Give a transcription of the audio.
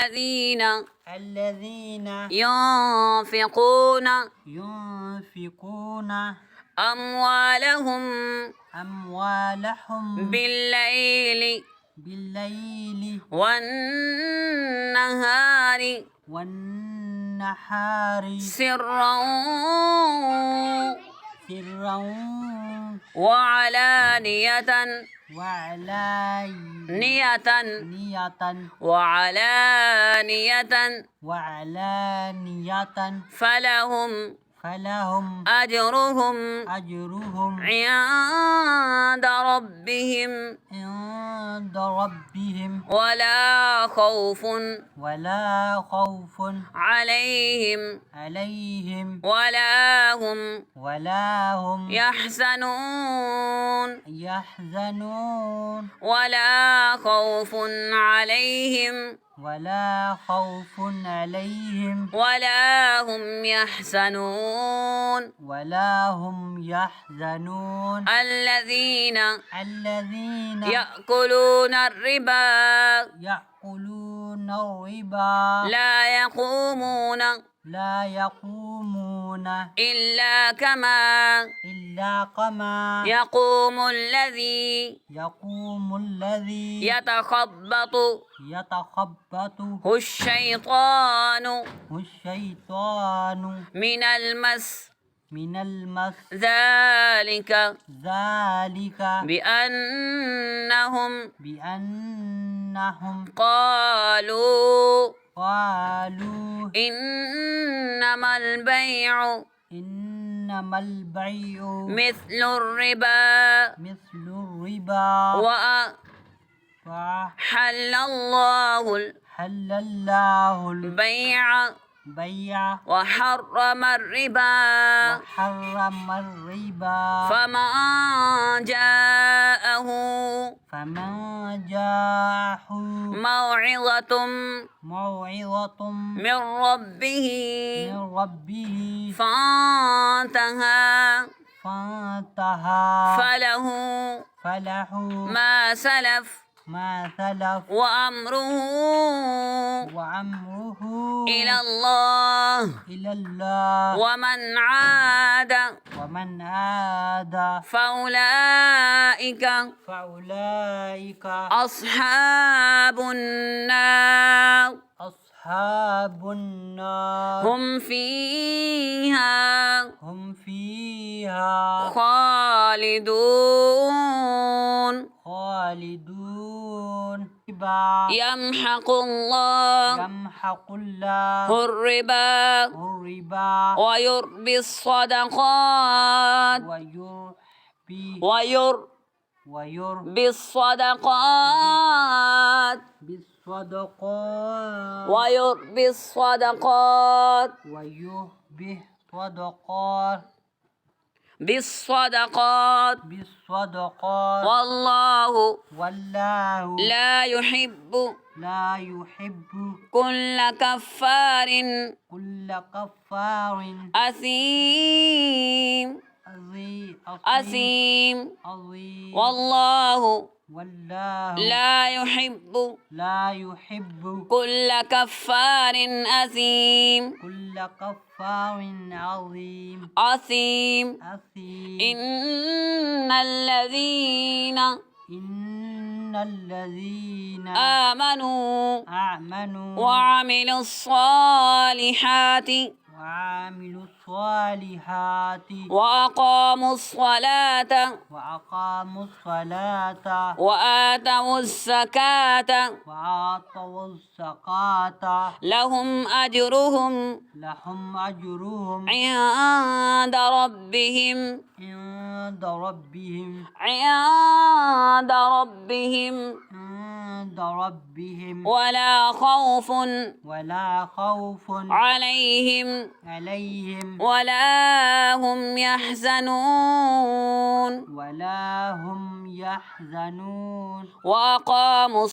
الذين ينفقون أموالهم بالليل والنهار سرا وعلانية فلهم أجرهم عند ربهم ولا خوف عليهم ولا هم يحزنون ولا خوف عليهم ولا هم يحزنون الذين يأكلون الربا لا يقومون إلا كما يقوم الذي يتخبطه الشيطان من المس ذلك بأنهم قالوا إنما البيع مثل الربا وأحل الله البيع وحرم الربا فمن جاءه موعظة من ربه فانتهى فله ما سلف وأمره إلى الله ومن عاد فأولئك أصحاب النار هم فيها خالدون يمحق الله الربا ويربي الصدقات بالصدقات والله لا يحب كل كفار أثيم والله لا يحب كل كفار أثيم إن الذين آمنوا وعملوا الصالحات وأقاموا الصلاة وآتوا الزكاة لهم أجرهم عند ربهم ولا خوف عليهم ولا هم يحزنون وأقاموا